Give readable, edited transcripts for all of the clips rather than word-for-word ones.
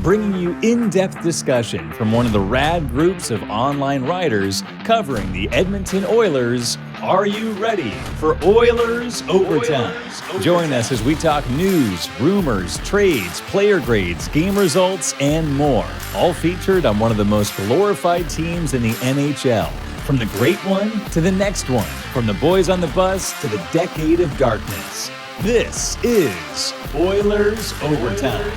bringing you in-depth discussion from one of the rad groups of online writers covering the Edmonton Oilers. Are you ready for Oilers Overtime? Join us as we talk news, rumors, trades, player grades, game results, and more. All featured on one of the most glorified teams in the NHL. From the great one to the next one. From the boys on the bus to the decade of darkness. This is Oilers Overtime.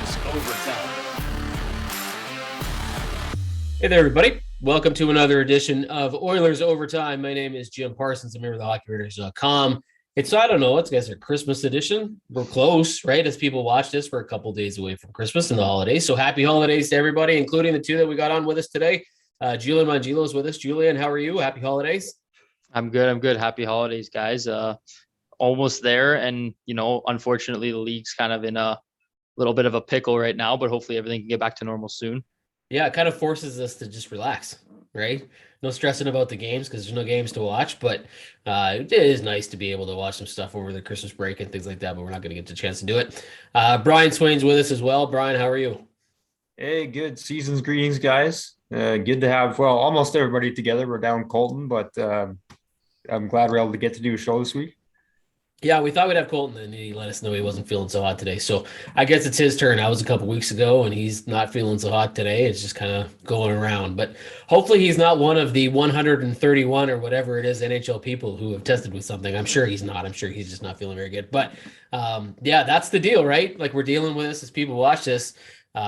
Hey there, everybody. Welcome to another edition of Oilers Overtime. My name is Jim Parsons. I'm here with HockeyWriters.com. It's, I don't know, it's guys, a Christmas edition. We're close, right? As people watch this, we're a couple days away from Christmas and the holidays. So happy holidays to everybody, including the two that we got on with us today. Julian Mongillo is with us. Julian, how are you? Happy holidays. I'm good. Happy holidays, guys. Almost there. And, unfortunately, the league's kind of in a little bit of a pickle right now, but hopefully everything can get back to normal soon. Yeah, it kind of forces us to just relax, right? No stressing about the games because there's no games to watch, but it is nice to be able to watch some stuff over the Christmas break and things like that, but we're not going to get the chance to do it. Brian Swain's with us as well. Brian, how are you? Hey, good. Season's greetings, guys. Good to have, almost everybody together. We're down Colton, but I'm glad we're able to get to do a show this week. Yeah, we thought we'd have Colton, and he let us know he wasn't feeling so hot today. So I guess it's his turn. That was a couple weeks ago, and he's not feeling so hot today. It's just kind of going around. But hopefully he's not one of the 131 or whatever it is NHL people who have tested with something. I'm sure he's not. I'm sure he's just not feeling very good. But yeah, that's the deal, right? Like, we're dealing with this as people watch this.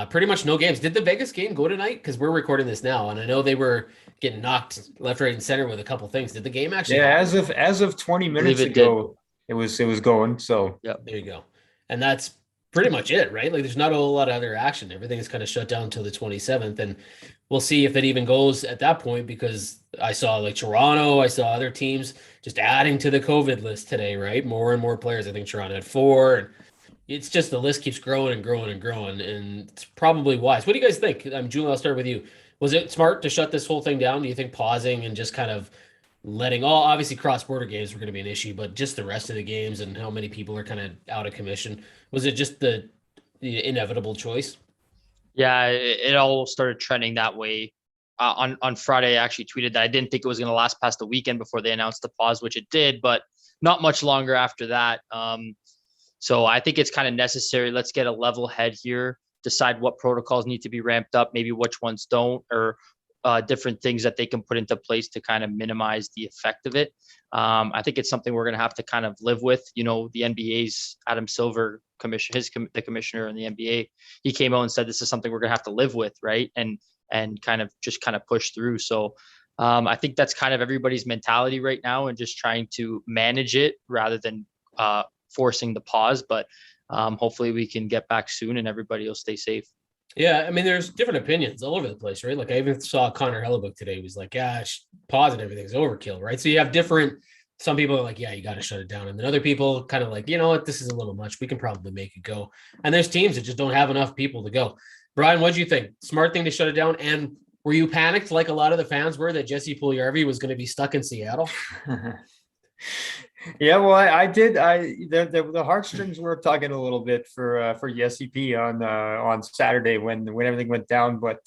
Pretty much no games. Did the Vegas game go tonight? Because we're recording this now, and I know they were getting knocked left, right, and center with a couple things. Did the game actually? Yeah, as of 20 minutes ago. It was going. So yeah, there you go. And that's pretty much it, right? Like, there's not a whole lot of other action. Everything is kind of shut down until the 27th. And we'll see if it even goes at that point, because I saw like Toronto, I saw other teams just adding to the COVID list today, right? More and more players. I think Toronto had 4. And it's just the list keeps growing and growing and growing. And it's probably wise. What do you guys think? Julian, I'll start with you. Was it smart to shut this whole thing down? Do you think pausing and just kind of letting obviously cross-border games were going to be an issue, but just the rest of the games and how many people are kind of out of commission, was it just the inevitable choice? Yeah, it all started trending that way. On Friday, I actually tweeted that I didn't think it was going to last past the weekend before they announced the pause, which it did, but not much longer after that. So I think it's kind of necessary. Let's get a level head here, decide what protocols need to be ramped up, maybe which ones don't, or different things that they can put into place to kind of minimize the effect of it. I think it's something we're going to have to kind of live with. The NBA's Adam Silver the commissioner in the NBA, he came out and said this is something we're going to have to live with, right? And kind of push through. So I think that's kind of everybody's mentality right now, and just trying to manage it rather than forcing the pause. But hopefully we can get back soon and everybody will stay safe. Yeah, I mean, there's different opinions all over the place, right? Like, I even saw Connor Hellebuck today. He was like, gosh, pause and everything's overkill, right? So you have some people are like, yeah, you got to shut it down. And then other people kind of like, you know what, this is a little much. We can probably make it go. And there's teams that just don't have enough people to go. Brian, what do you think? Smart thing to shut it down? And were you panicked like a lot of the fans were that Jesse Puljujarvi was going to be stuck in Seattle? Yeah, well, I did. The heartstrings were tugging a little bit for Jesse P on Saturday when everything went down. But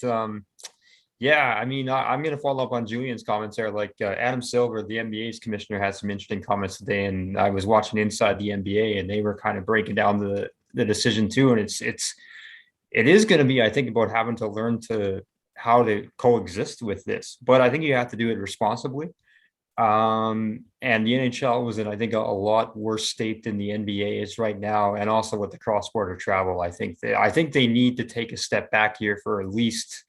yeah, I mean, I'm going to follow up on Julian's comments there. Like, Adam Silver, the NBA's commissioner, had some interesting comments today, and I was watching Inside the NBA, and they were kind of breaking down the decision too. And it is going to be, I think, about having to learn how to coexist with this. But I think you have to do it responsibly. And the NHL was in, I think, a lot worse state than the NBA is right now, and also with the cross-border travel. I think they need to take a step back here for at least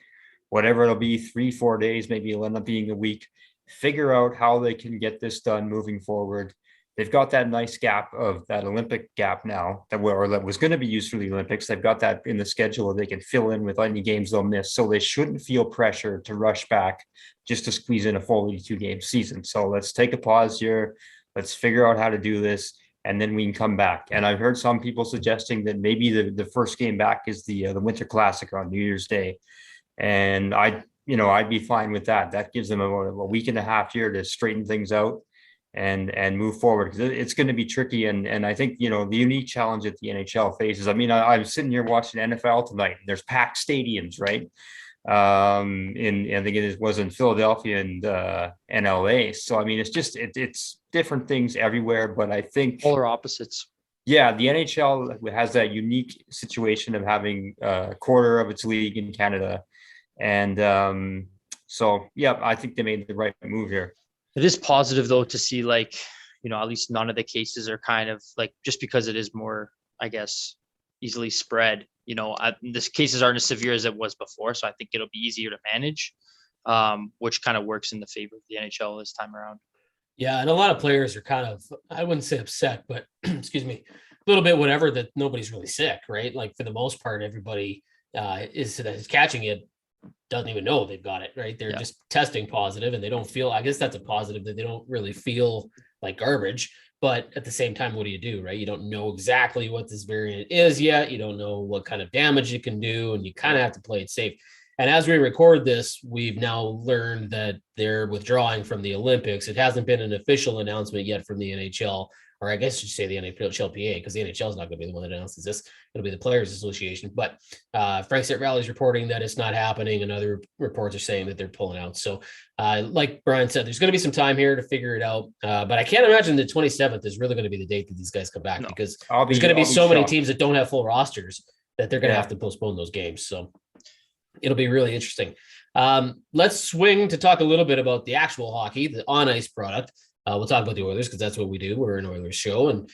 whatever it'll be, 3-4 days, maybe it'll end up being a week. Figure out how they can get this done moving forward. They've got that nice gap of that Olympic gap now that was going to be used for the Olympics. They've got that in the schedule. They can fill in with any games they'll miss. So they shouldn't feel pressure to rush back just to squeeze in a full 82-game season. So let's take a pause here. Let's figure out how to do this, and then we can come back. And I've heard some people suggesting that maybe the first game back is the Winter Classic on New Year's Day. And I'd be fine with that. That gives them a week and a half here to straighten things out and move forward, because it's going to be tricky. And I think, you know, the unique challenge that the NHL faces. I mean, I'm sitting here watching NFL tonight, and there's packed stadiums, right? I think it was in Philadelphia and LA. So I mean, it's different things everywhere. But I think Polar opposites. yeah, the NHL has that unique situation of having a quarter of its league in Canada, and so yeah, I think they made the right move here. It is positive though to see, like, you know, at least none of the cases are kind of like, just because it is more, I guess, easily spread. You know, this cases aren't as severe as it was before, so I think it'll be easier to manage, which kind of works in the favor of the NHL this time around. Yeah, and a lot of players are kind of, I wouldn't say upset, but excuse me, a little bit whatever, that nobody's really sick, right? Like for the most part, everybody is catching it doesn't even know they've got it, right? They're just testing positive, and they don't feel, I guess that's a positive, that they don't really feel like garbage. But at the same time, what do you do, right? You don't know exactly what this variant is yet. You don't know what kind of damage it can do, and you kind of have to play it safe. And as we record this, we've now learned that they're withdrawing from the Olympics. It hasn't been an official announcement yet from the NHL, or I guess you should say the NHLPA, because the NHL is not going to be the one that announces this. It'll be the Players Association. But Frank Rally is reporting that it's not happening, and other reports are saying that they're pulling out. So like Brian said, there's going to be some time here to figure it out. But I can't imagine the 27th is really going to be the date that these guys come back, because there's going to be so many teams that don't have full rosters that they're going to have to postpone those games. So it'll be really interesting. Let's swing to talk a little bit about the actual hockey, the on-ice product. We'll talk about the Oilers because that's what we do. We're an Oilers show. And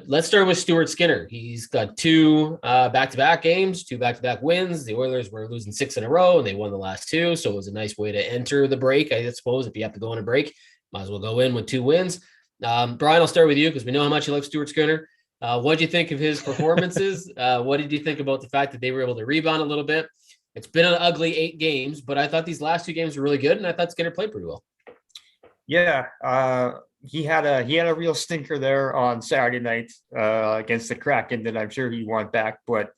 let's start with Stuart Skinner. He's got two back-to-back games, two back-to-back wins. The Oilers were losing 6 in a row, and they won the last 2. So it was a nice way to enter the break, I suppose. If you have to go on a break, might as well go in with 2 wins. Brian, I'll start with you because we know how much you like Stuart Skinner. What did you think of his performances? What did you think about the fact that they were able to rebound a little bit? It's been an ugly 8 games, but I thought these last 2 games were really good, and I thought Skinner played pretty well. Yeah, he had a real stinker there on Saturday night against the Kraken that I'm sure he won back. But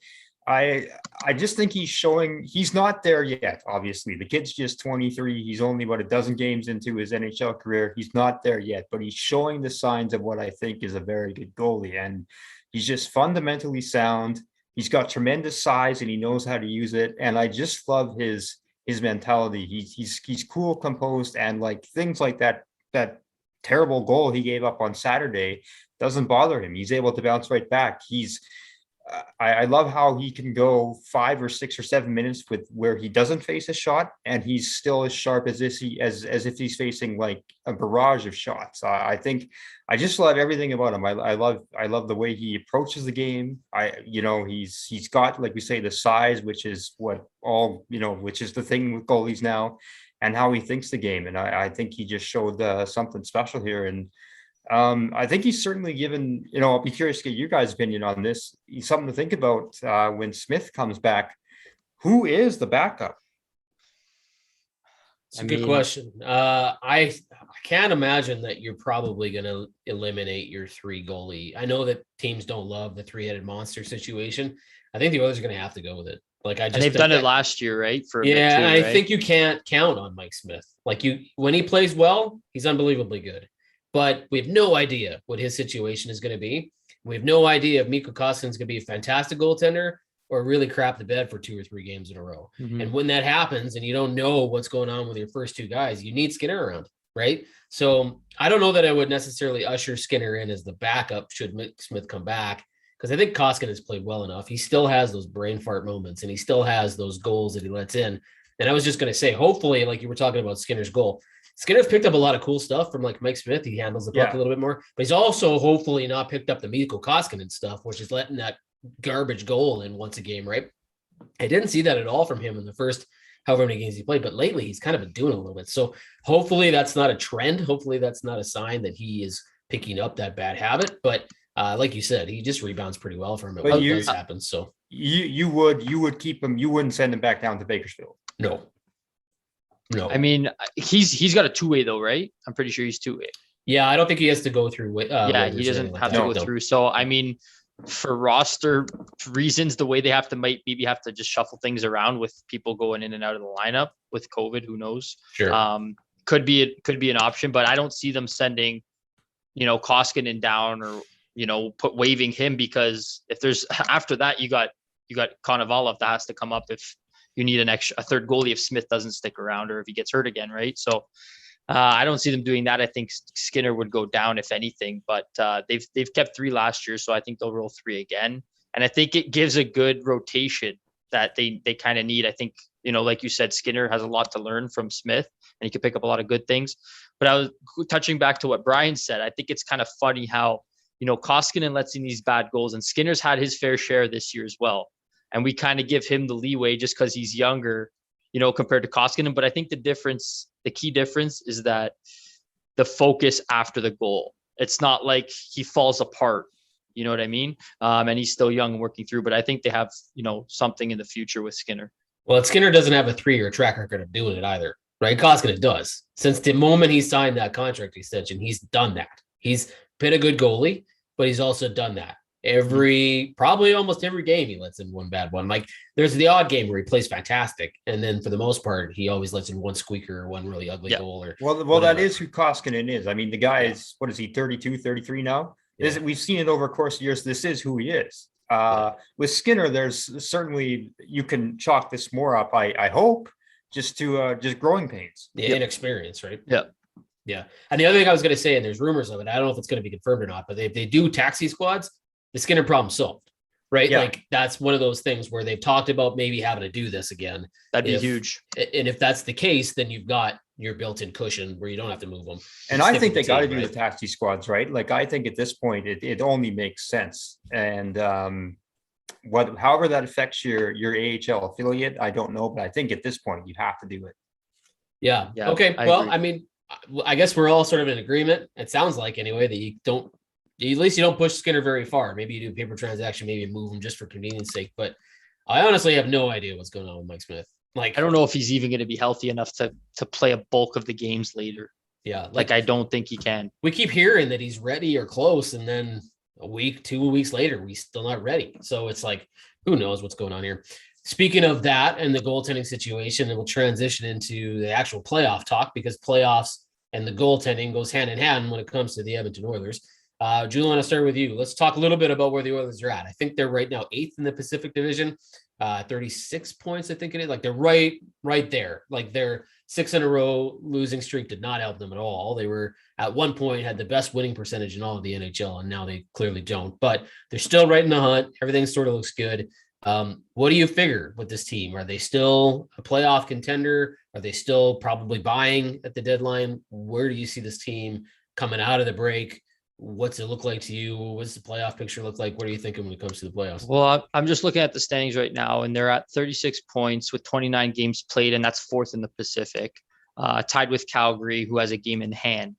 I just think he's not there yet. Obviously, the kid's just 23. He's only about a dozen games into his NHL career. He's not there yet, but he's showing the signs of what I think is a very good goalie, and he's just fundamentally sound. He's got tremendous size, and he knows how to use it. And I just love his mentality. He's cool, composed, and like things like that terrible goal he gave up on Saturday doesn't bother him. He's able to bounce right back. I love how he can go 5 or 6 or 7 minutes with where he doesn't face a shot, and he's still as sharp as if he's facing like a barrage of shots. I think I just love everything about him. I love the way he approaches the game. He's got, like we say, the size, which is which is the thing with goalies now, and how he thinks the game. And I think he just showed something special here. And I think he's certainly given, I'll be curious to get your guys' opinion on this. He's something to think about when Smith comes back. Who is the backup? It's a good question. I can't imagine that you're probably going to eliminate your 3 goalie. I know that teams don't love the 3-headed monster situation. I think the Oilers are going to have to go with it. And they've done it last year, right? I think you can't count on Mike Smith. When he plays well, he's unbelievably good. But we have no idea what his situation is going to be. We have no idea if Mikko Koskinen's going to be a fantastic goaltender or really crap the bed for 2 or 3 games in a row. Mm-hmm. And when that happens and you don't know what's going on with your first 2 guys, you need Skinner around, right? So I don't know that I would necessarily usher Skinner in as the backup should Smith come back, because I think Koskinen has played well enough. He still has those brain fart moments, and he still has those goals that he lets in. And I was just going to say, hopefully, like you were talking about Skinner's goal, Skinner's picked up a lot of cool stuff from like Mike Smith. He handles the puck a little bit more, but he's also hopefully not picked up the Mikko Koskinen stuff, which is letting that garbage goal in once a game, right? I didn't see that at all from him in the first however many games he played, but lately he's kind of been doing a little bit. So hopefully that's not a trend. Hopefully that's not a sign that he is picking up that bad habit. But like you said, he just rebounds pretty well for him. It does happen. So you would keep him. You wouldn't send him back down to Bakersfield. No. I mean, he's got a 2-way though, right? I'm pretty sure he's 2-way. Yeah, I don't think he has to go through. He doesn't have to go through. So I mean, for roster reasons, the way they have to maybe have to just shuffle things around with people going in and out of the lineup with COVID. Who knows? Sure. Could be an option, but I don't see them sending Koskinen down or, waiving him, because if there's after that, you got Konovalov that has to come up if you need a third goalie if Smith doesn't stick around or if he gets hurt again, right? So I don't see them doing that. I think Skinner would go down if anything, but they've kept 3 last year, so I think they'll roll 3 again. And I think it gives a good rotation that they kind of need. I think, like you said, Skinner has a lot to learn from Smith and he can pick up a lot of good things. But I was touching back to what Brian said. I think it's kind of funny how, Koskinen lets in these bad goals and Skinner's had his fair share this year as well. And we kind of give him the leeway just because he's younger, compared to Koskinen. But I think the key difference is that the focus after the goal. It's not like he falls apart. You know what I mean? And he's still young and working through, but I think they have, something in the future with Skinner. Well, Skinner doesn't have a 3-year track record of doing it either, right? Koskinen does. Since the moment he signed that contract extension, he's done that. He's been a good goalie, but he's also done that. Probably almost every game he lets in one bad one. Like there's the odd game where he plays fantastic, and then for the most part, he always lets in one squeaker or one really ugly goal. Or well, that is who Koskinen is. I mean, the guy is, what is he, 32, 33 now? Yeah. We've seen it over the course of years. This is who he is. With Skinner, there's certainly, you can chalk this more up, I hope, just to just growing pains. Yeah, inexperience, right? Yeah. Yeah. And the other thing I was going to say, and there's rumors of it, I don't know if it's going to be confirmed or not, but if they do taxi squads, the Skinner problem solved, right? Yeah. Like that's one of those things where they've talked about maybe having to do this again. That'd be huge. And if that's the case, then you've got your built-in cushion where you don't have to move them. And I think they got to do the taxi squads, right? Like I think at this point, it only makes sense. And however that affects your AHL affiliate, I don't know, but I think at this point you have to do it. Yeah. Okay. Well, I mean, I guess we're all sort of in agreement. It sounds like anyway that at least you don't push Skinner very far. Maybe you do a paper transaction, maybe you move him just for convenience sake. But I honestly have no idea what's going on with Mike Smith. Like, I don't know if he's even going to be healthy enough to play a bulk of the games later. Yeah. Like I don't think he can. We keep hearing that he's ready or close. And then a week, 2 weeks later, he's still not ready. So it's like, who knows what's going on here. Speaking of that and the goaltending situation, and we'll transition into the actual playoff talk because playoffs and the goaltending goes hand in hand when it comes to the Edmonton Oilers. Julian, I'll start with you. Let's talk a little bit about where the Oilers are at. I think they're right now 8th in the Pacific Division, 36 points, I think it is. Like they're right there. Like their 6 in a row losing streak did not help them at all. They were at one point had the best winning percentage in all of the NHL, and now they clearly don't. But they're still right in the hunt. Everything sort of looks good. What do you figure with this team? Are they still a playoff contender? Are they still probably buying at the deadline? Where do you see this team coming out of the break? What's it look like to you? What's the playoff picture look like? What are you thinking when it comes to the playoffs? Well, I'm just looking at the standings right now, and they're at 36 points with 29 games played, and that's 4th in the Pacific, tied with Calgary, who has a game in hand.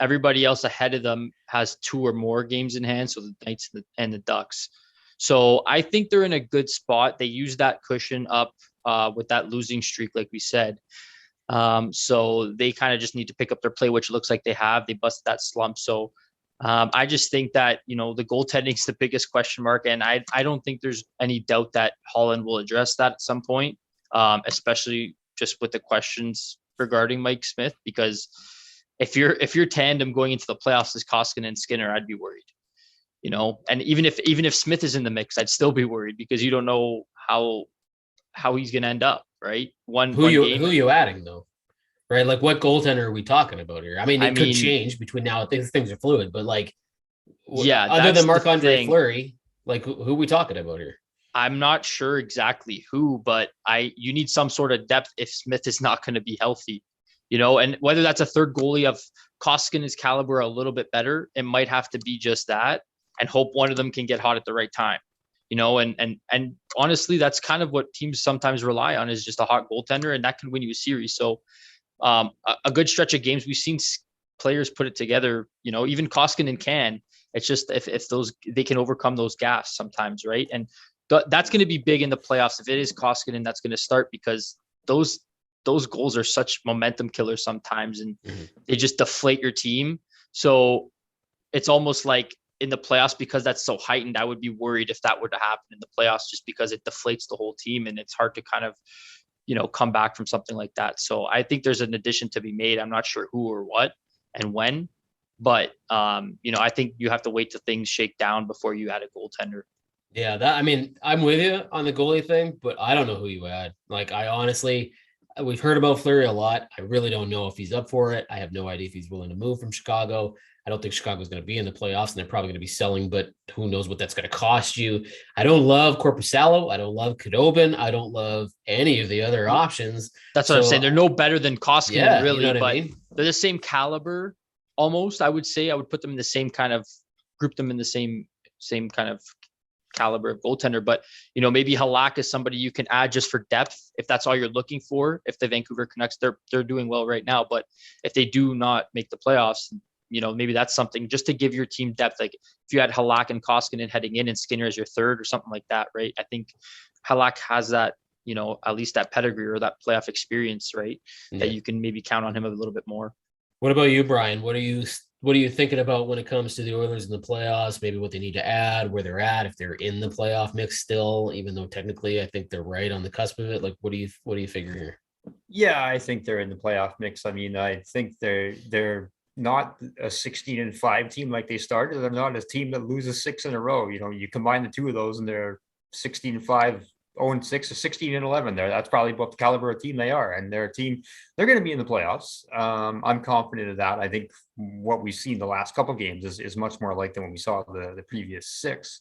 Everybody else ahead of them has 2 or more games in hand, so the Knights and the Ducks. So I think they're in a good spot. They use that cushion up with that losing streak, like we said. So they kind of just need to pick up their play, which looks like they have. They busted that slump. So I just think that, the goaltending is the biggest question mark. And I don't think there's any doubt that Holland will address that at some point, especially just with the questions regarding Mike Smith, because if your tandem going into the playoffs is Koskinen and Skinner, I'd be worried. And even if Smith is in the mix, I'd still be worried because you don't know how he's going to end up, right? Who you adding though, right? Like what goaltender are we talking about here? I mean, it could change between now and things are fluid, but like, other than Marc-Andre Fleury, like who are we talking about here? I'm not sure exactly who, but you need some sort of depth if Smith is not going to be healthy, and whether that's a third goalie of Koskinen's caliber a little bit better, it might have to be just that. And hope one of them can get hot at the right time, and honestly, that's kind of what teams sometimes rely on is just a hot goaltender, and that can win you a series. So a good stretch of games, we've seen players put it together, even Koskinen can. It's just if they can overcome those gaps sometimes, right? And that's going to be big in the playoffs. If it is Koskinen, that's going to start because those goals are such momentum killers sometimes, and they just deflate your team. So it's almost like in the playoffs, because that's so heightened, I would be worried if that were to happen in the playoffs, just because it deflates the whole team and it's hard to kind of, come back from something like that. So I think there's an addition to be made. I'm not sure who or what and when, But, I think you have to wait till things shake down before you add a goaltender. Yeah, I'm with you on the goalie thing, but I don't know who you add. Like, I honestly, we've heard about Fleury a lot. I really don't know if he's up for it. I have no idea if he's willing to move from Chicago. I don't think Chicago's going to be in the playoffs, and they're probably going to be selling, but who knows what that's going to cost you. I don't love Korpisalo. I don't love Khudobin. I don't love any of the other options. That's what I'm saying. They're no better than Koskinen, really, you know but they're the same caliber almost, I would say. I would put them in the same kind of, group them in the same kind of caliber of goaltender. But, maybe Halak is somebody you can add just for depth if that's all you're looking for. If the Vancouver Canucks, they're doing well right now, but if they do not make the playoffs, maybe that's something just to give your team depth. Like if you had Halak and Koskinen heading in and Skinner as your third or something like that, right? I think Halak has that, at least that pedigree or that playoff experience, right? Yeah. That you can maybe count on him a little bit more. What about you, Brian? What are you thinking about when it comes to the Oilers in the playoffs? Maybe what they need to add, where they're at, if they're in the playoff mix still, even though technically I think they're right on the cusp of it. Like, what do you figure here? Yeah, I think they're in the playoff mix. I mean, I think they're not a 16-5 team like they started. They're not a team that loses 6 in a row. You combine the two of those and they're 16-5, 0-6, or 16-11. That's probably what the caliber of team they are. And they're a team, they're going to be in the playoffs. I'm confident of that. I think what we've seen the last couple of games is much more like than when we saw the previous 6.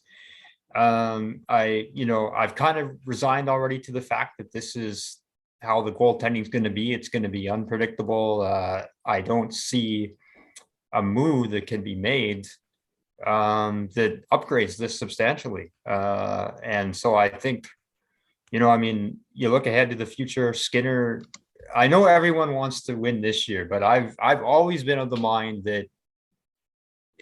I've kind of resigned already to the fact that this is how the goaltending is going to be. It's going to be unpredictable. I don't see a move that can be made that upgrades this substantially. And so I think, you look ahead to the future. Skinner, I know everyone wants to win this year, but I've always been of the mind that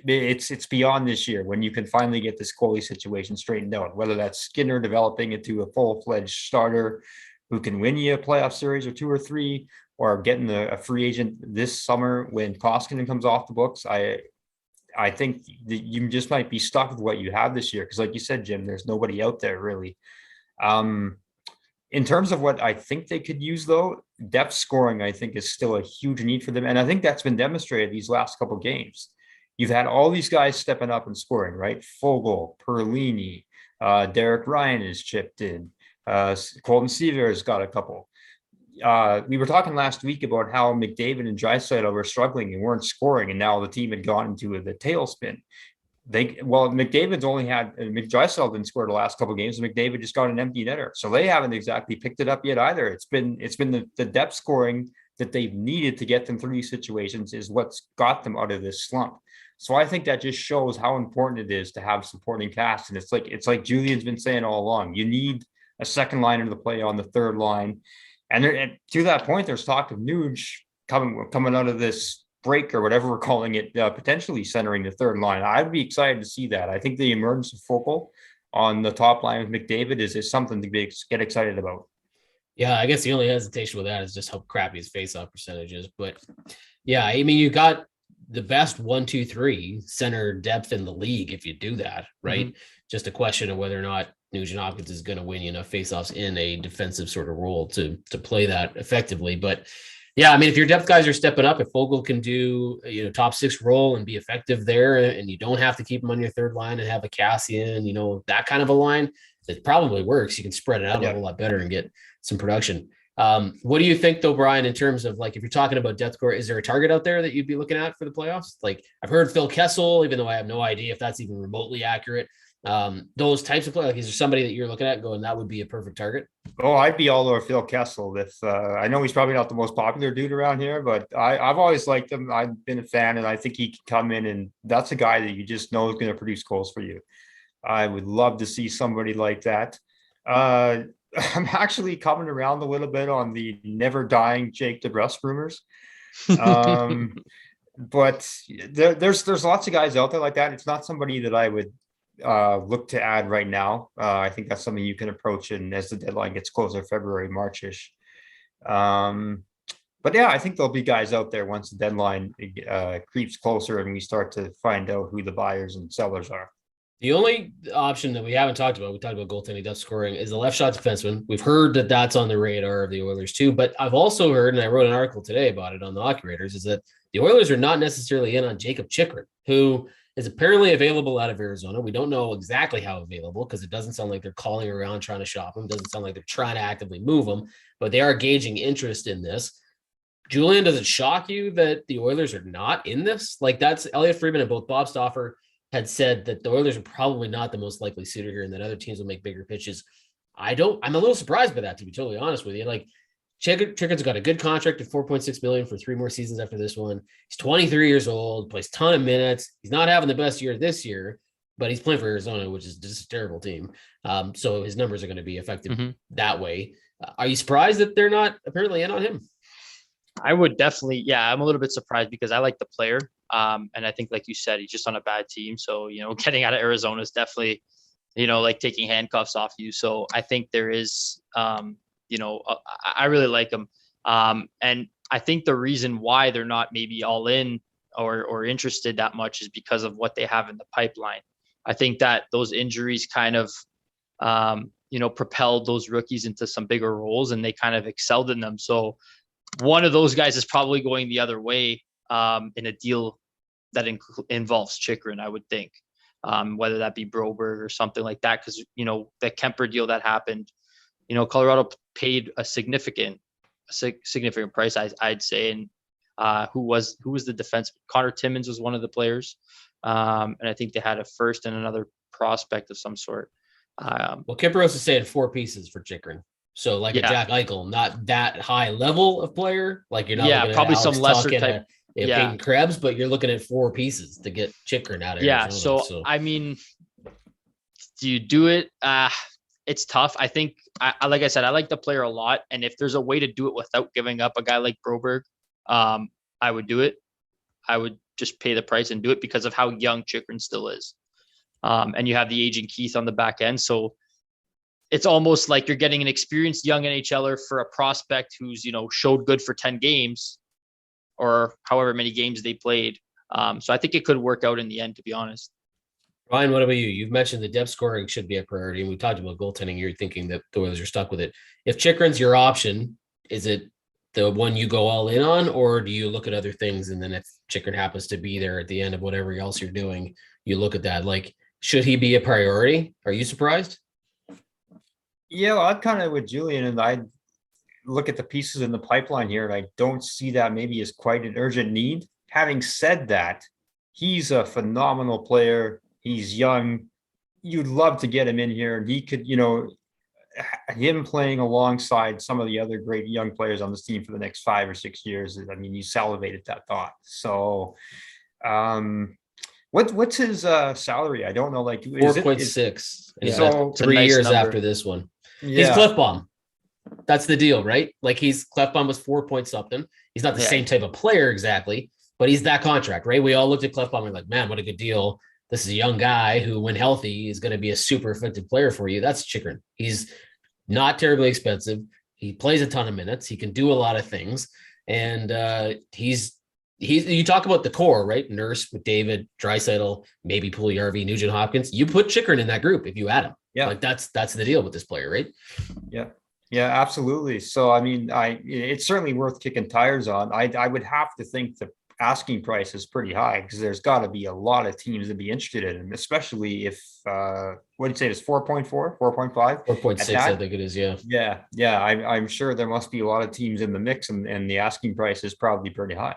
it's beyond this year when you can finally get this goalie situation straightened out, whether that's Skinner developing into a full-fledged starter who can win you a playoff series or 2 or 3, or getting a free agent this summer when Koskinen comes off the books. I think that you just might be stuck with what you have this year. Because like you said, Jim, there's nobody out there really. In terms of what I think they could use though, depth scoring, I think is still a huge need for them. And I think that's been demonstrated these last couple of games. You've had all these guys stepping up and scoring, right? Foegele, Perlini, Derek Ryan has chipped in. Colton Seaver's got a couple. We were talking last week about how McDavid and Draisaitl were struggling and weren't scoring, and now the team had gone into the tailspin. McDavid's only had Draisaitl didn't score the last couple of games, and McDavid just got an empty netter, so they haven't exactly picked it up yet either. It's been the depth scoring that they've needed to get them through these situations is what's got them out of this slump. So I think that just shows how important it is to have supporting cast, and it's like Julian's been saying all along. You need a second liner to play on the third line. And to that point, there's talk of Nuge coming out of this break or whatever we're calling it, potentially centering the third line. I'd be excited to see that. I think the emergence of Foegele on the top line with McDavid is something to get excited about. Yeah, I guess the only hesitation with that is just how crappy his faceoff percentage is. But yeah, I mean, you got the best 1-2-3 center depth in the league if you do that, right? Mm-hmm. Just a question of whether or not Nugent Hopkins is going to win you enough faceoffs in a defensive sort of role to play that effectively. But yeah, I mean, if your depth guys are stepping up, if Foegele can do top 6 role and be effective there, and you don't have to keep him on your third line and have a Cassian, that kind of a line, it probably works. You can spread it out a whole lot better and get some production. What do you think though, Brian, in terms of like, if you're talking about depth core, is there a target out there that you'd be looking at for the playoffs? Like I've heard Phil Kessel, even though I have no idea if that's even remotely accurate. Those types of play, like, is there somebody that you're looking at going, that would be a perfect target? Oh, I'd be all over Phil Kessel. I know he's probably not the most popular dude around here, but I've always liked him. I've been a fan, and I think he can come in, and that's a guy that you just know is going to produce goals for you. I would love to see somebody like that. I'm actually coming around a little bit on the never dying Jake DeBrusk rumors. But there's lots of guys out there like that. It's not somebody that I would look to add right now. I think that's something you can approach in as the deadline gets closer, February, March-ish. But yeah, I think there'll be guys out there once the deadline creeps closer and we start to find out who the buyers and sellers are. The only option that we haven't talked about, we talked about goaltending, depth scoring, is the left shot defenseman. We've heard that that's on the radar of the Oilers too, but I've also heard, and I wrote an article today about it on the Hockey Writers, is that The Oilers are not necessarily in on Jakob Chychrun, who is apparently available out of Arizona. We don't know exactly how available because it doesn't sound like they're calling around trying to shop him. It doesn't sound like they're trying to actively move him, but they are gauging interest in this. Julian, does it shock you that the Oilers are not in this? Like, that's Elliot Friedman and both Bob Stauffer had said that the Oilers are probably not the most likely suitor here and that other teams will make bigger pitches. I'm a little surprised by that, to be totally honest with you. Like, Chychrun's got a good contract at $4.6 million for 3 more seasons after this one. He's 23 years old, plays a ton of minutes. He's not having the best year this year, but he's playing for Arizona, which is just a terrible team. So his numbers are going to be affected that way. Are you surprised that they're not apparently in on him? I would definitely, I'm a little bit surprised because I like the player. And I think, like you said, he's just on a bad team. So, getting out of Arizona is definitely, like taking handcuffs off you. So I think there is, I really like him. And I think the reason why they're not maybe all in or interested that much is because of what they have in the pipeline. I think that those injuries kind of, propelled those rookies into some bigger roles and they kind of excelled in them. So one of those guys is probably going the other way in a deal that involves Chychrun, I would think, whether that be Broberg or something like that. Because, the Kemper deal that happened, Colorado paid a significant price, I'd say. And who was the defense? Connor Timmins was one of the players. And I think they had a first and another prospect of some sort. Well, Kemper was saying 4 pieces for Chychrun. So like a Jack Eichel, not that high level of player. Like you're not looking probably at Alex some lesser Tuch type. Peyton Krebs, but you're looking at 4 pieces to get Chychrun out of Arizona. So I mean, do you do it? It's tough. I think, like I said, I like the player a lot, and if there's a way to do it without giving up a guy like Broberg, I would do it. I would just pay the price and do it because of how young Chychrun still is, and you have the aging Keith on the back end, so. It's almost like you're getting an experienced young NHLer for a prospect who's, showed good for 10 games or however many games they played. So I think it could work out in the end, to be honest. Ryan, what about you? You've mentioned the depth scoring should be a priority, and we talked about goaltending. You're thinking that the Oilers are stuck with it. If Chychrun's your option, is it the one you go all in on, or do you look at other things? And then if Chychrun happens to be there at the end of whatever else you're doing, you look at that. Like, should he be a priority? Are you surprised? Yeah, well, I'm kind of with Julian, and I look at the pieces in the pipeline here, and I don't see that maybe as quite an urgent need. Having said that, he's a phenomenal player. He's young. You'd love to get him in here, and he could, him playing alongside some of the other great young players on this team for the next 5 or 6 years. I mean, you salivated that thought. So, what's his salary? I don't know. Like 4.6. So 3 years after this one. Yeah. He's Clefbaum. That's the deal, right? Like Clefbaum was 4 point something. He's not the same type of player exactly, but he's that contract, right? We all looked at Clefbaum and we're like, man, what a good deal. This is a young guy who, when healthy, is going to be a super effective player for you. That's Chychrun. He's not terribly expensive. He plays a ton of minutes. He can do a lot of things. And he's you talk about the core, right? Nurse, McDavid, Draisaitl, maybe Puljujarvi, Nugent Hopkins. You put Chychrun in that group if you add him. Yeah, like that's the deal with this player, right? Yeah, absolutely. So I mean, it's certainly worth kicking tires on. I would have to think the asking price is pretty high because there's got to be a lot of teams to be interested in him, especially if what do you say it's 4.4, 4.5, 4.6, I think it is. Yeah. I'm sure there must be a lot of teams in the mix, and the asking price is probably pretty high.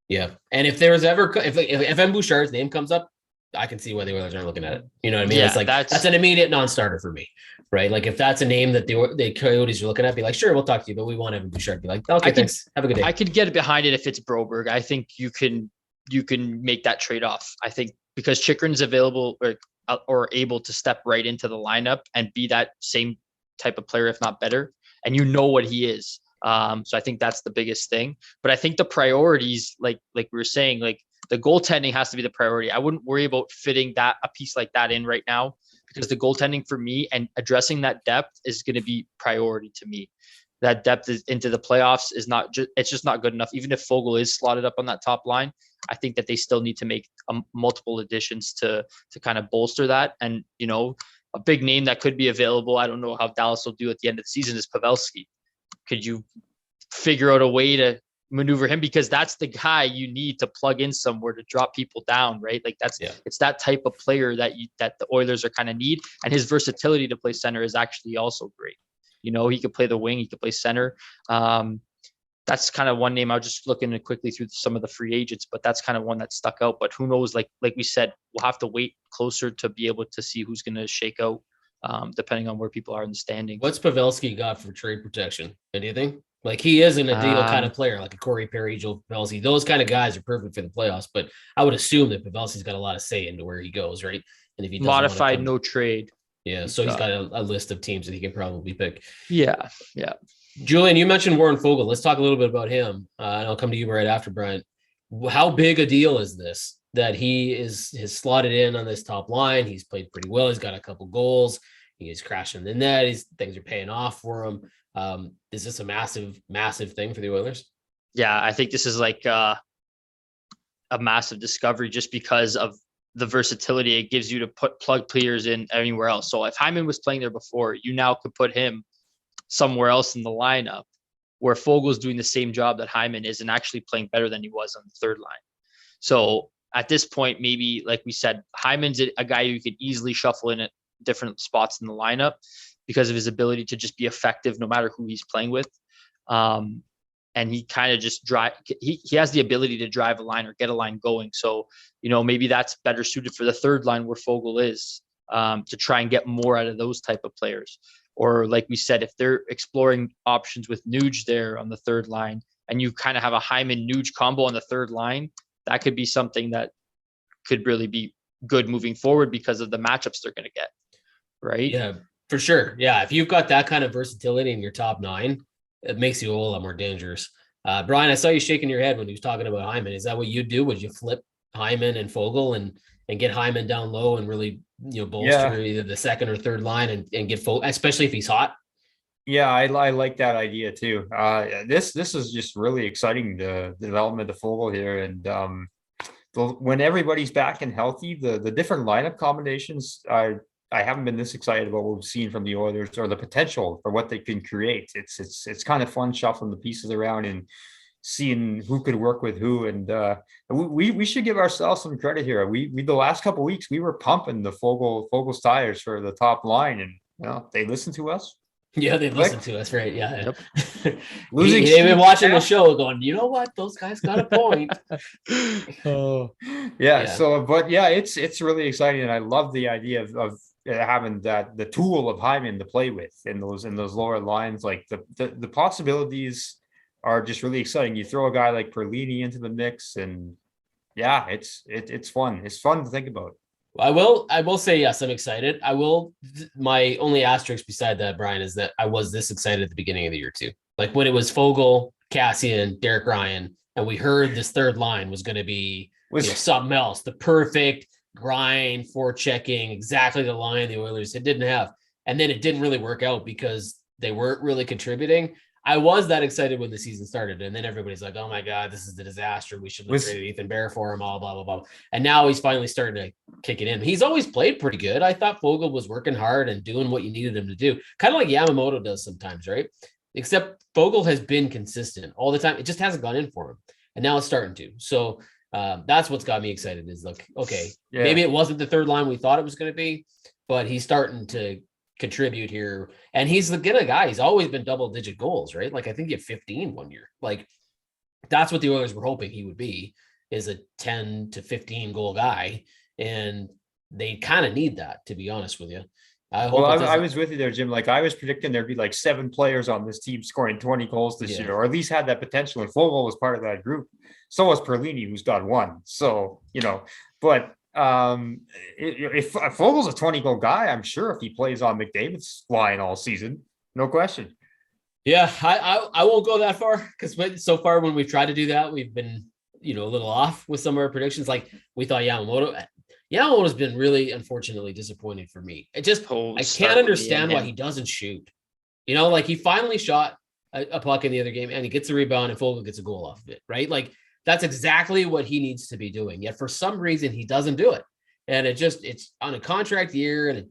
Yeah, and if there was ever if M. Bouchard's name comes up, I can see why the Oilers aren't looking at it. You know what I mean? Yeah, it's like that's an immediate non-starter for me, right? Like if that's a name that the Coyotes are looking at, be like, sure, we'll talk to you, but we want Evan Bouchard. Be like, okay, thanks, have a good day. I could get behind it if it's Broberg. I think you can make that trade off. I think because Chychrun's available or able to step right into the lineup and be that same type of player, if not better, and you know what he is. So I think that's the biggest thing. But I think the priorities, like we were saying, like the goaltending has to be the priority. I wouldn't worry about fitting a piece like that in right now because the goaltending for me and addressing that depth is going to be priority to me. That depth is into the playoffs is it's just not good enough. Even if Foegele is slotted up on that top line, I think that they still need to make multiple additions to kind of bolster that. And, a big name that could be available, I don't know how Dallas will do at the end of the season, is Pavelski. Could you figure out a way to maneuver him, because that's the guy you need to plug in somewhere to drop people down, right? Like it's that type of player that the Oilers are kind of need. And his versatility to play center is actually also great. He could play the wing, he could play center. That's kind of one name. I was just looking quickly through some of the free agents, but that's kind of one that stuck out. But who knows? Like we said, we'll have to wait closer to be able to see who's going to shake out, depending on where people are in the standings. What's Pavelski got for trade protection? Anything? Like, he isn't a deal kind of player, like a Corey Perry, Joe Pavelski. Those kind of guys are perfect for the playoffs. But I would assume that Pavelski's got a lot of say into where he goes, right? And if he modified no trade. Yeah, so he's got a list of teams that he can probably pick. Yeah. Julian, you mentioned Warren Foegele. Let's talk a little bit about him. And I'll come to you right after, Brian. How big a deal is this that he has slotted in on this top line? He's played pretty well. He's got a couple goals. He is crashing the net. Things are paying off for him. Is this a massive, massive thing for the Oilers? Yeah, I think this is like a massive discovery just because of the versatility it gives you to plug players in anywhere else. So if Hyman was playing there before, you now could put him somewhere else in the lineup where Fogel's doing the same job that Hyman is and actually playing better than he was on the third line. So at this point, maybe, like we said, Hyman's a guy you could easily shuffle in at different spots in the lineup because of his ability to just be effective no matter who he's playing with. And he kind of just he has the ability to drive a line or get a line going. So, maybe that's better suited for the third line where Foegele is, to try and get more out of those type of players. Or like we said, if they're exploring options with Nuge there on the third line and you kind of have a Hyman-Nuge combo on the third line, that could be something that could really be good moving forward because of the matchups they're going to get. Right? Yeah, for sure. Yeah, if you've got that kind of versatility in your top nine, it makes you a whole lot more dangerous. Brian, I saw you shaking your head when he was talking about Hyman. Is that what you do? Would you flip Hyman and Foegele and get Hyman down low and really, bolster either the second or third line and get Foegele, especially if he's hot? Yeah, I like that idea too. This is just really exciting, the development of Foegele here, and when everybody's back and healthy, the different lineup combinations. I haven't been this excited about what we've seen from the Oilers or the potential for what they can create. It's kind of fun shuffling the pieces around and seeing who could work with who. And we should give ourselves some credit here. We the last couple of weeks we were pumping the Fogel's tires for the top line, and they listened to us. Yeah, they've listened to us, right? Yeah. Yep. They've been watching the show going, you know what? Those guys got a point. Yeah. So, but yeah, it's really exciting. And I love the idea of having the tool of Hyman to play with in those lower lines. Like the possibilities are just really exciting. You throw a guy like Perlini into the mix, and yeah, it's fun. It's fun to think about. I will say, yes, I'm excited. My only asterisk beside that, Brian, is that I was this excited at the beginning of the year too. Like when it was Foegele, Cassian, Derek Ryan, and we heard this third line was going to be something else, the perfect grind, forechecking, exactly the line the Oilers didn't have. And then it didn't really work out because they weren't really contributing. I was that excited when the season started, and then everybody's like, oh my God, this is a disaster. We should have traded Ethan Bear for him, all blah, blah, blah. And now he's finally starting to kick it in. He's always played pretty good. I thought Foegele was working hard and doing what you needed him to do, kind of like Yamamoto does sometimes, right? Except Foegele has been consistent all the time. It just hasn't gone in for him. And now it's starting to. So that's what's got me excited is like, okay, maybe it wasn't the third line we thought it was going to be, but he's starting to contribute here. And he's the kind of guy, he's always been double-digit goals, right? Like I think he had 15 one year. Like that's what the Oilers were hoping he would be, is a 10 to 15 goal guy. And they kind of need that, to be honest with you. I was with you there, Jim. Like I was predicting there'd be like 7 players on this team scoring 20 goals this year, or at least had that potential. And Foegele was part of that group. So was Perlini, who's got 1. So, but if Fogel's a 20-goal guy, I'm sure if he plays on McDavid's line all season, no question. Yeah, I won't go that far because so far when we've tried to do that, we've been, a little off with some of our predictions. Like we thought Yamamoto's been really unfortunately disappointing for me. I can't understand why he doesn't shoot. Like he finally shot a puck in the other game and he gets a rebound and Foegele gets a goal off of it, right? Like that's exactly what he needs to be doing. Yet for some reason he doesn't do it. And it's on a contract year, and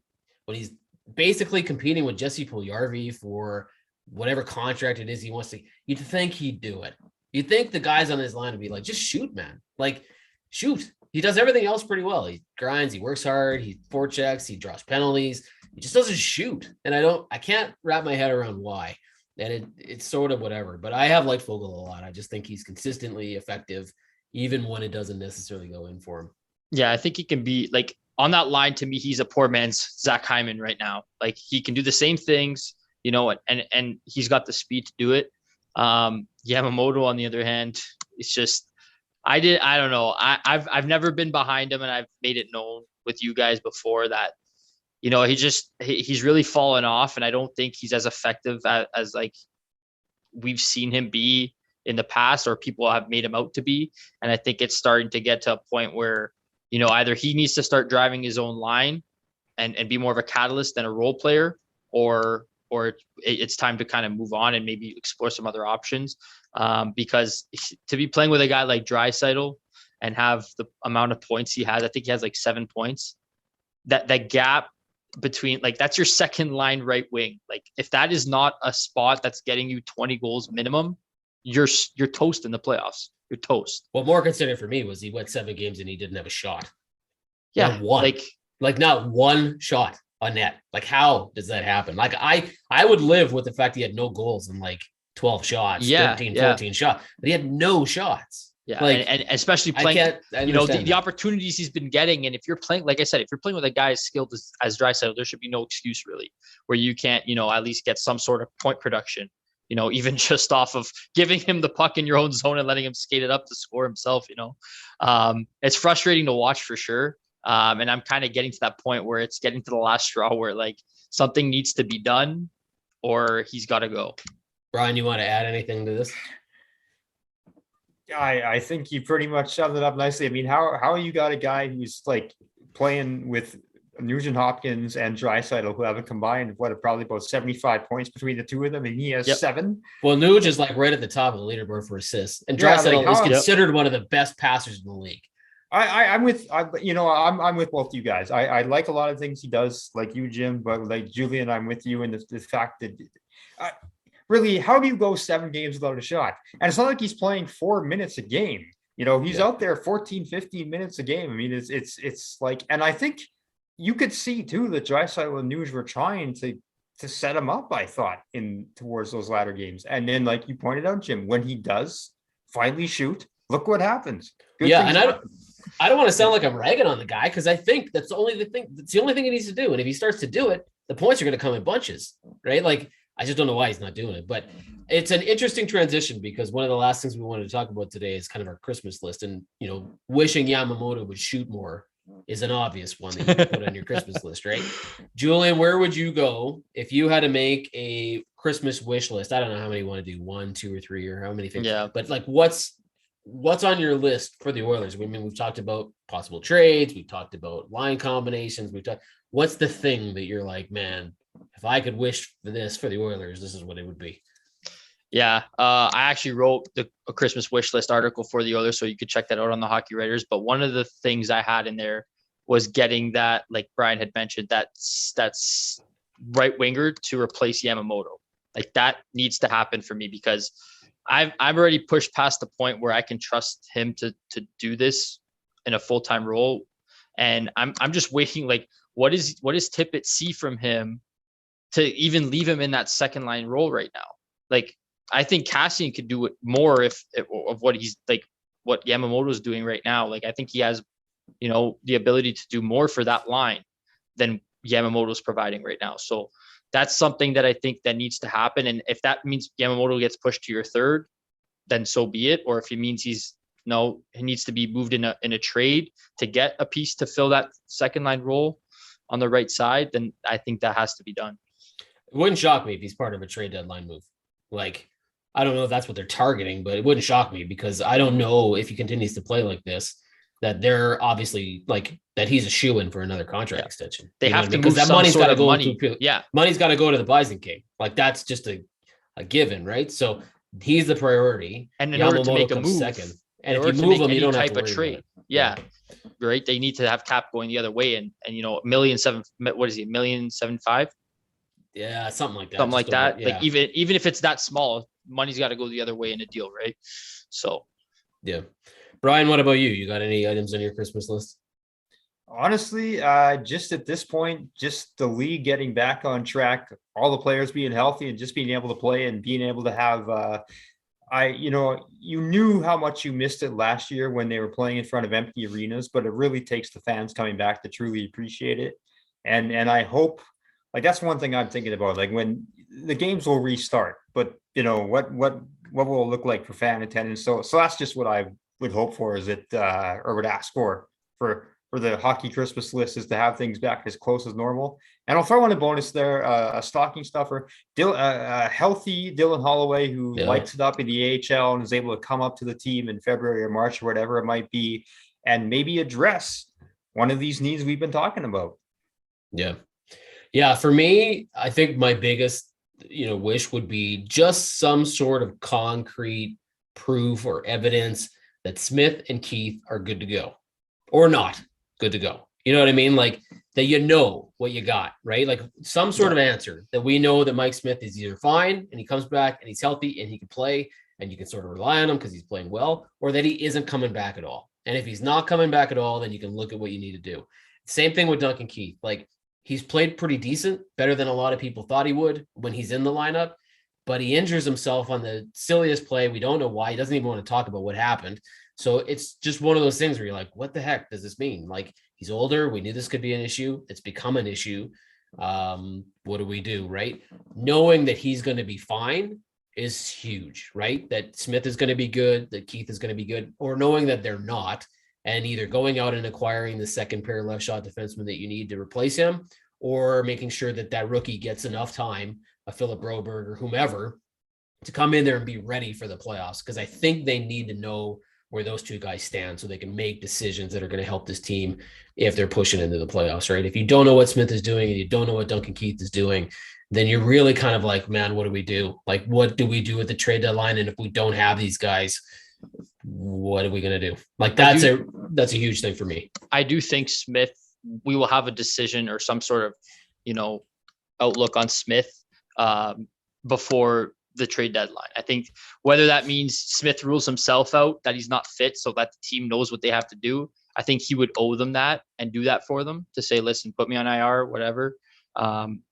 when he's basically competing with Jesse Puljujarvi for whatever contract it is he wants to, you'd think he'd do it. You'd think the guys on his line would be like, just shoot, man. Like, shoot. He does everything else pretty well. He grinds, he works hard, he forechecks, he draws penalties. He just doesn't shoot. And I can't wrap my head around why. And it's sort of whatever. But I have liked Foegele a lot. I just think he's consistently effective, even when it doesn't necessarily go in for him. Yeah, I think he can be like on that line. To me, he's a poor man's Zach Hyman right now. Like he can do the same things, and he's got the speed to do it. Yamamoto, on the other hand, it's just I don't know. I've never been behind him, and I've made it known with you guys before that he's really fallen off, and I don't think he's as effective as like we've seen him be in the past, or people have made him out to be. And I think it's starting to get to a point where either he needs to start driving his own line and be more of a catalyst than a role player, or it's time to kind of move on and maybe explore some other options. Because to be playing with a guy like Draisaitl and have the amount of points he has, I think he has like 7 points. That gap between, like, that's your second line right wing. Like if that is not a spot that's getting you 20 goals minimum, you're toast in the playoffs. You're toast. What more concerning for me was he went 7 games and he didn't have a shot. Yeah, not one. Like not one shot on net. Like how does that happen? Like I would live with the fact he had no goals and like 12 shots, 14 shots, but he had no shots. Yeah, like, and especially playing, the opportunities he's been getting. And if you're playing, like I said, if you're playing with a guy as skilled as Draisaitl, there should be no excuse really where you can't, at least get some sort of point production. Even just off of giving him the puck in your own zone and letting him skate it up to score himself. It's frustrating to watch for sure. And I'm kind of getting to that point where it's getting to the last straw where like something needs to be done or he's got to go. Brian, you want to add anything to this? I think you pretty much summed it up nicely. I mean, how you got a guy who's like playing with Nugent Hopkins and Draisaitl, who have a combined probably about 75 points between the two of them, and he has 7. Well, Nuge is like right at the top of the leaderboard for assists, and Draisaitl is considered one of the best passers in the league. I'm with both you guys. I like a lot of things he does, like you, Jim, but like Julian, I'm with you in the fact that really, how do you go 7 games without a shot? And it's not like he's playing 4 minutes a game. He's out there 14, 15 minutes a game. I mean, it's like, and I think you could see too that Draisaitl and Nuge were trying to set him up, I thought, towards those latter games. And then, like you pointed out, Jim, when he does finally shoot, look what happens. Good and I don't want to sound like I'm ragging on the guy, because I think that's the only thing he needs to do. And if he starts to do it, the points are going to come in bunches, right? Like, I just don't know why he's not doing it. But it's an interesting transition, because one of the last things we wanted to talk about today is kind of our Christmas list. And, wishing Yamamoto would shoot more is an obvious one that you can put on your Christmas list, right? Julian, where would you go if you had to make a Christmas wish list? I don't know how many you want to do, 1, 2, or 3, or how many things. Yeah. But like, what's on your list for the Oilers? I mean, we've talked about possible trades. We've talked about line combinations. What's the thing that you're like, man, if I could wish for this for the Oilers, this is what it would be? Yeah, I actually wrote a Christmas wish list article for the Oilers, so you could check that out on the Hockey Writers. But one of the things I had in there was getting that, like Brian had mentioned, that's right winger to replace Yamamoto. Like that needs to happen for me, because I've already pushed past the point where I can trust him to do this in a full-time role, and I'm just waiting. Like, what is Tippett see from him to even leave him in that second line role right now? Like, I think Cassian could do it more of what he's like, what Yamamoto is doing right now. Like, I think he has, the ability to do more for that line than Yamamoto is providing right now. So that's something that I think that needs to happen. And if that means Yamamoto gets pushed to your third, then so be it. Or if it means he needs to be moved in a trade to get a piece to fill that second line role on the right side, then I think that has to be done. It wouldn't shock me if he's part of a trade deadline move. Like, I don't know if that's what they're targeting, but it wouldn't shock me, because I don't know if he continues to play like this, that they're obviously like that he's a shoe-in for another contract extension. They have to move because that money's got to go money. Money's got to go to the Bison King. Like, that's just a given, right? So he's the priority. And in order to make a move, second. And if you move him, you don't have to worry trade. about it. Yeah. Right. They need to have cap going the other way. And $1.7 million, what is it? $1.75 million? Yeah, something like that. Like even if it's that small, money's got to go the other way in a deal, right? So, yeah. Brian, what about you? You got any items on your Christmas list? Honestly, just at this point, just the league getting back on track, all the players being healthy and just being able to play and being able to have, you knew how much you missed it last year when they were playing in front of empty arenas, but it really takes the fans coming back to truly appreciate it. And I hope, like, that's one thing I'm thinking about, like when the games will restart, but what will it look like for fan attendance? So that's just what I would hope for, is it, or would ask for the hockey Christmas list, is to have things back as close as normal. And I'll throw in a bonus there, a stocking stuffer, a healthy Dylan Holloway, who lights it up in the AHL and is able to come up to the team in February or March or whatever it might be, and maybe address one of these needs we've been talking about. Yeah. Yeah. For me, I think my biggest, wish would be just some sort of concrete proof or evidence that Smith and Keith are good to go, or not good to go. You know what I mean? Like that, what you got, right? Like some sort of answer that we know that Mike Smith is either fine and he comes back and he's healthy and he can play and you can sort of rely on him because he's playing well, or that he isn't coming back at all. And if he's not coming back at all, then you can look at what you need to do. Same thing with Duncan Keith. Like he's played pretty decent, better than a lot of people thought he would when he's in the lineup, but he injures himself on the silliest play. We don't know why. He doesn't even want to talk about what happened. So it's just one of those things where you're like, what the heck does this mean? Like, he's older. We knew this could be an issue. It's become an issue. What do we do, right? Knowing that he's going to be fine is huge, right? That Smith is going to be good, that Keith is going to be good, or knowing that they're not, and either going out and acquiring the second pair left shot defenseman that you need to replace him, or making sure that that rookie gets enough time, a Philip Broberg or whomever, to come in there and be ready for the playoffs. Because I think they need to know where those two guys stand so they can make decisions that are going to help this team if they're pushing into the playoffs, right? If you don't know what Smith is doing and you don't know what Duncan Keith is doing, then you're really kind of like, man, what do we do? Like, what do we do at the trade deadline? And if we don't have these guys, what are we going to do? Like, that's a huge thing for me. I do think Smith, we will have a decision or some sort of, outlook on Smith before the trade deadline. I think whether that means Smith rules himself out, that he's not fit so that the team knows what they have to do, I think he would owe them that and do that for them, to say, listen, put me on IR, whatever, and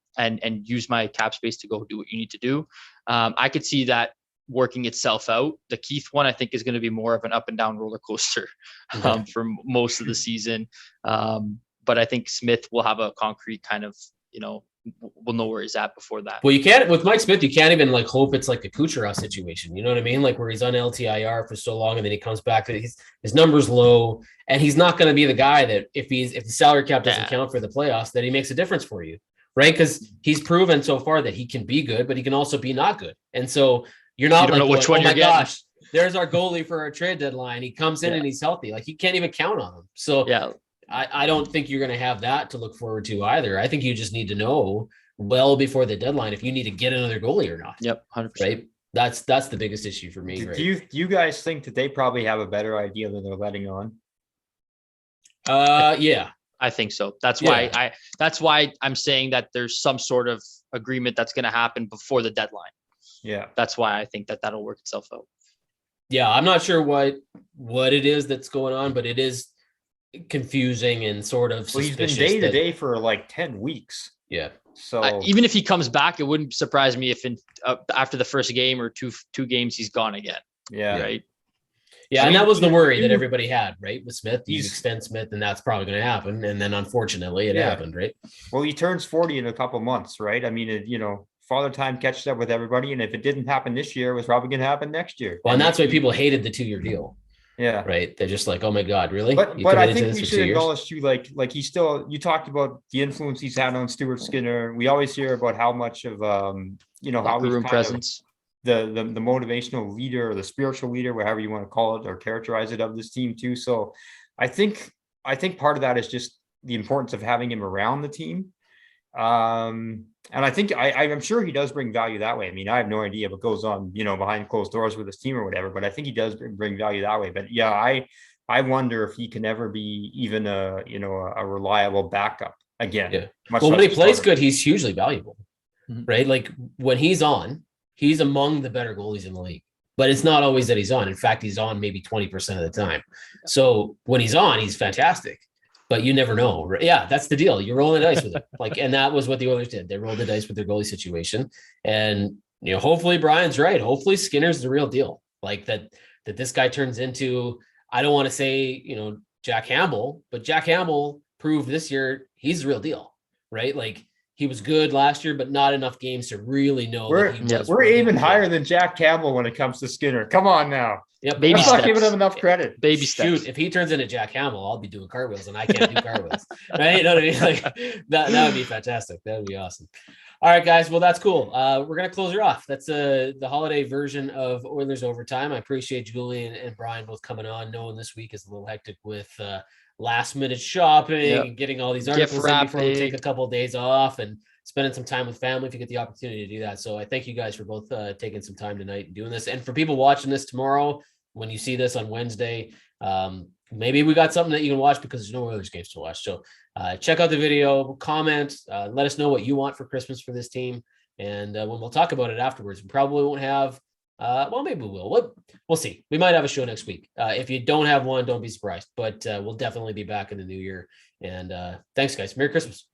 use my cap space to go do what you need to do. I could see that working itself out. The Keith one, I think, is going to be more of an up and down roller coaster for most of the season. But I think Smith will have a concrete kind of, we'll know where he's at before that. Well, you can't, with Mike Smith, you can't even like hope it's like the Kucherov situation. You know what I mean? Like where he's on LTIR for so long and then he comes back, his number's low, and he's not going to be the guy that if the salary cap doesn't count for the playoffs, that he makes a difference for you, right? Because he's proven so far that he can be good, but he can also be not good. And so you don't know which one you're getting. Gosh, there's our goalie for our trade deadline. He comes in and he's healthy. Like, you can't even count on him. So I don't think you're going to have that to look forward to either. I think you just need to know well before the deadline if you need to get another goalie or not. Yep, 100%. Right. That's the biggest issue for me. Right? Do you guys think that they probably have a better idea than they're letting on? Yeah, I think so. That's why I'm saying that there's some sort of agreement that's going to happen before the deadline. Yeah, that's why I think that that'll work itself out. Yeah, I'm not sure what it is that's going on, but it is confusing and sort of suspicious. Well, he's been day to day for like 10 weeks. Yeah. So even if he comes back, it wouldn't surprise me if after the first game or two games, he's gone again. Yeah. Right. Yeah. And that was the worry that everybody had, right? With Smith, you extend Smith and that's probably going to happen. And then unfortunately it happened, right? Well, he turns 40 in a couple months, right? I mean, Father Time catches up with everybody. And if it didn't happen this year, it was probably going to happen next year. Well, and that's why people hated the 2-year deal. Yeah. Right. They're just like, oh my God, really? But I think we should acknowledge too, like he's still, you talked about the influence he's had on Stuart Skinner. We always hear about how much of, how he's room presence, the motivational leader or the spiritual leader, whatever you want to call it or characterize it, of this team too. So I think part of that is just the importance of having him around the team. And I think I'm sure he does bring value that way. I mean, I have no idea what goes on, behind closed doors with his team or whatever, but I think he does bring value that way. But yeah, I wonder if he can ever be even a reliable backup again. Yeah. Well, when he plays good, he's hugely valuable, right? Like when he's on, he's among the better goalies in the league. but it's not always that he's on. In fact, he's on maybe 20% of the time. So when he's on, he's fantastic, but you never know. Yeah, that's the deal. You're rolling the dice with him. And that was what the Oilers did. They rolled the dice with their goalie situation. And, hopefully Brian's right. Hopefully Skinner's the real deal. That this guy turns into, I don't want to say, Jack Campbell, but Jack Campbell proved this year he's the real deal, right? He was good last year, but not enough games to really know. We're even higher than Jack Campbell when it comes to Skinner. Come on now. Yep. Baby steps. Not giving him enough credit. Baby steps. Shoot, if he turns into Jack Campbell, I'll be doing cartwheels, and I can't do cartwheels. Right? You know what I mean? That would be fantastic. That would be awesome. All right, guys. Well, that's cool. We're gonna close her off. That's the holiday version of Oilers Overtime. I appreciate Julie and Brian both coming on, knowing this week is a little hectic with last minute shopping and getting all these articles in before we take a couple of days off and spending some time with family if you get the opportunity to do that. So I thank you guys for both taking some time tonight and doing this. And for people watching this tomorrow, when you see this on Wednesday, maybe we got something that you can watch because there's no Oilers games to watch. So check out the video, comment, let us know what you want for Christmas for this team. And when we'll talk about it afterwards, we probably won't have, maybe we will. We'll see. We might have a show next week. If you don't have one, don't be surprised. But we'll definitely be back in the new year. And thanks, guys. Merry Christmas.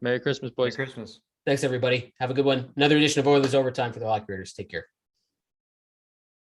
Merry Christmas, boys. Merry Christmas. Thanks, everybody. Have a good one. Another edition of Oilers Overtime for the Hockey Writers. Take care.